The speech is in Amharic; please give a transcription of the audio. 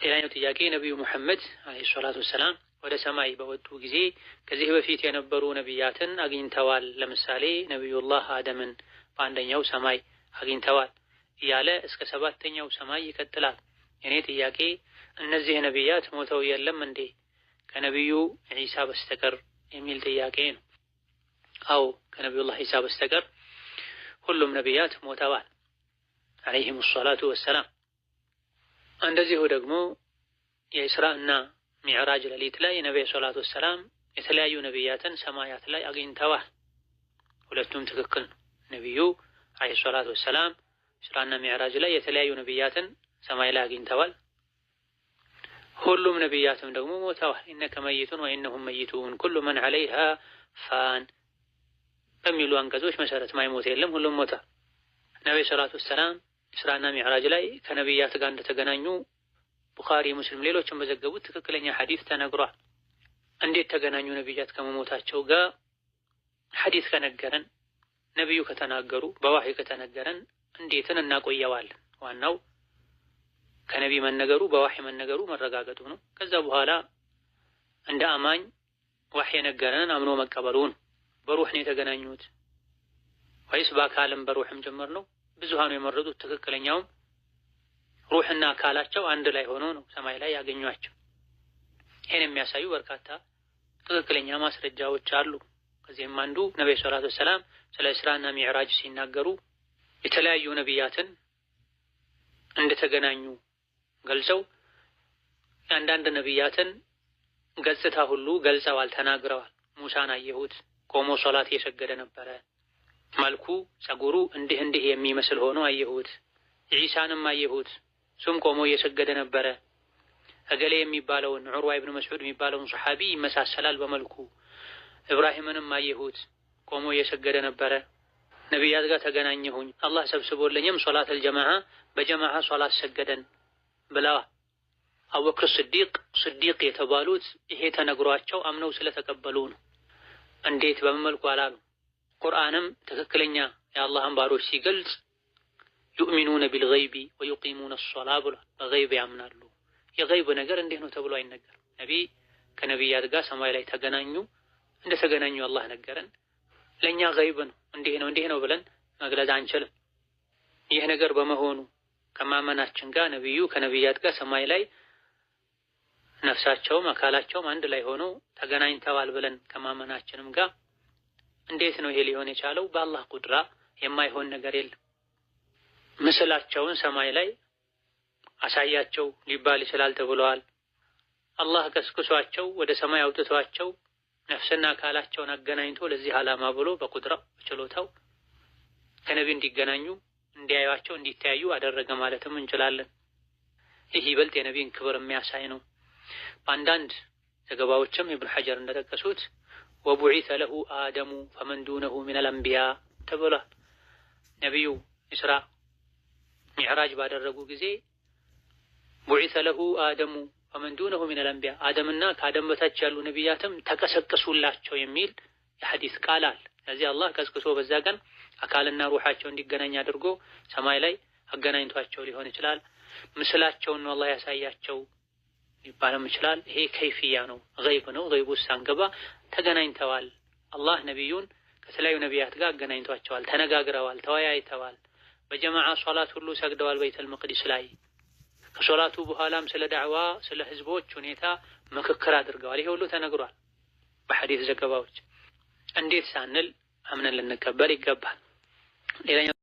ሌላኛው ጥያቄ ነቢዩ ሙሐመድ አለይሂ ሰላቱ ወሰላም ወደ ሰማይ በወጡ ጊዜ ከዚህ በፊት የነበሩ ነቢያትን አግኝተዋል። ለምሳሌ ነቢዩላህ አደምን በአንደኛው ሰማይ አግኝተዋል እያለ እስከ 7ኛው ሰማይ ይቀጥላል። የኔ ጥያቄ እነዚህ ነቢያት ሞተው የለም እንዴ ከነቢዩ ዒሳ በስተቀር የሚል ጥያቄ ነው። አዎ ከነቢዩላህ ዒሳ በስተቀር ሁሉም ነቢያት ሞተዋል አለይሂሙ ሰላቱ ወሰላም። እንደዚሁ ደግሞ የኢስራ እና ሚዕራጅ ሌሊት ላይ ነብዩ ሰለላሁ ዐለይሂ ወሰለም የተለያዩ ነቢያትን ሰማያት ላይ አግኝተዋል። ሁለቱም ትክክል ነው። ነብዩ አለይሂ ሰላቱ ወሰለም ኢስራና ሚዕራጅ ላይ የተለያዩ ነቢያትን ሰማይ ላይ አግኝተዋል። ሁሉም ነቢያትም ደግሞ ሞተዋል። ኢነከ መይቱን ወኢነሁም መይቱን ኩሉ መን ዐለይሃ ፋን በሚሉ አንቀጾች መሰረት ማይሞት የለም፣ ሁሉም ሞተ። ነብዩ ሰለላሁ ዐለይሂ ወሰለም ኢስራና ሚዕራጅ ላይ ከነቢያት ጋር እንደተገናኙ ቡኻሪ፣ ሙስሊም ሌሎችም በዘገቡት ትክክለኛ ሐዲስ ተነግሯል። እንዴት ተገናኙ ነቢያት ከመሞታቸው ጋር? ሐዲስ ከነገረን ነቢዩ ከተናገሩ በዋህይ ከተነገረን እንዴትን እናቆየዋለን? ዋናው ከነቢ መነገሩ በዋህይ መነገሩ መረጋገጡ ነው። ከዛ በኋላ እንደ አማኝ ዋህይ የነገረንን አምኖ መቀበሉ ነው። በሩህ ነው የተገናኙት ወይስ በአካልም በሩህም ጭምር ነው? ብዙሃኑ የመረጡት ትክክለኛውም ሩህና አካላቸው አንድ ላይ ሆኖ ነው ሰማይ ላይ ያገኟቸው። ይሄን የሚያሳዩ በርካታ ትክክለኛ ማስረጃዎች አሉ። ከዚህም አንዱ ነብዩ ሰለላሁ ዐለይሂ ወሰለም ስለ ኢስራና ሚዕራጅ ሲናገሩ የተለያዩ ነቢያትን እንደተገናኙ ገልጸው አንዳንድ ነቢያትን ገጽታ ሁሉ ገልጸዋል፣ ተናግረዋል። ሙሳን አየሁት ቆሞ ሶላት እየሰገደ ነበረ፣ መልኩ ጸጉሩ እንዲህ የሚመስል ሆኖ አየሁት። ዒሳንም አየሁት ሱም ቆሞ እየሰገደ ነበረ። እገሌ የሚባለውን ዑርዋ ኢብኑ መስዑድ የሚባለውን ሰሐቢ ይመሳሰላል በመልኩ። ኢብራሂምንም አየሁት ቆሞ እየሰገደ ነበረ። ነቢያት ጋር ተገናኘሁኝ፣ አላህ ሰብስቦልኝም ሶላተል ጀማዓ በጀማዓ ሶላት ሰገደን ብለዋል። አቡበክር ስዲቅ የተባሉት ይሄ ተነግሯቸው አምነው ስለተቀበሉ ነው። እንዴት በመልኩ አላሉ። ቁርአንም ትክክለኛ የአላህን ባሮች ሲገልጽ ዩእሚኑነ ቢልገይቢ ወዩቂሙነ ሶላህ ብሏል። በገይብ ያምናሉ። የገይብ ነገር እንዴት ነው ተብሎ አይነገርም። ነቢይ ከነቢያት ጋር ሰማይ ላይ ተገናኙ፣ እንደተገናኙ አላህ ነገረን። ለእኛ ገይብ ነው፣ እንዲህ ነው ብለን መግለጽ አንችልም። ይህ ነገር በመሆኑ ከማመናችን ጋር ነቢዩ ከነቢያት ጋር ሰማይ ላይ ነፍሳቸውም አካላቸውም አንድ ላይ ሆኖ ተገናኝተዋል ብለን ከማመናችንም ጋር እንዴት ነው ይሄ ሊሆን የቻለው? በአላህ ቁድራ የማይሆን ነገር የለም። ምስላቸውን ሰማይ ላይ አሳያቸው ሊባል ይችላል ተብለዋል። አላህ ቀስቅሷቸው ወደ ሰማይ አውጥቷቸው ነፍስና አካላቸውን አገናኝቶ ለዚህ ዓላማ ብሎ በቁድራው በችሎታው ከነቢ እንዲገናኙ እንዲያዩቸው እንዲተያዩ አደረገ ማለትም እንችላለን። ይህ ይበልጥ የነቢን ክብር የሚያሳይ ነው። በአንዳንድ ዘገባዎችም ኢብኑ ሐጀር እንደጠቀሱት ወቡዒሰ ለሁ አደሙ ፈመን ዱነሁ ሚነል አንቢያ ተብሏል። ነቢዩ ኢስራ ሚዕራጅ ባደረጉ ጊዜ ቡዒሰ ለሁ አደሙ ፈመን ዱነሁ ሚነል አንቢያ፣ አደምና ከአደም በታች ያሉ ነቢያትም ተቀሰቀሱላቸው የሚል የሐዲስ ቃል አለ። ስለዚህ አላህ ቀስቅሶ በዛ ቀን አካልና ሩሃቸው እንዲገናኝ አድርጎ ሰማይ ላይ አገናኝቷቸው ሊሆን ይችላል። ምስላቸውን ነው አላህ ያሳያቸው ሊባልም ይችላል። ይሄ ከይፍያ ነው፣ ገይብ ነው። ገይብ ውስጥ ሳንገባ ተገናኝተዋል። አላህ ነቢዩን ከተለያዩ ነቢያት ጋር አገናኝቷቸዋል፣ ተነጋግረዋል፣ ተወያይተዋል። በጀማዓ ሶላት ሁሉ ሰግደዋል በይተል መቅዲስ ላይ። ከሶላቱ በኋላም ስለ ዳዕዋ ስለ ህዝቦች ሁኔታ ምክክር አድርገዋል። ይሄ ሁሉ ተነግሯል በሐዲስ ዘገባዎች። እንዴት ሳንል አምነን ልንቀበል ይገባል። ሌላኛው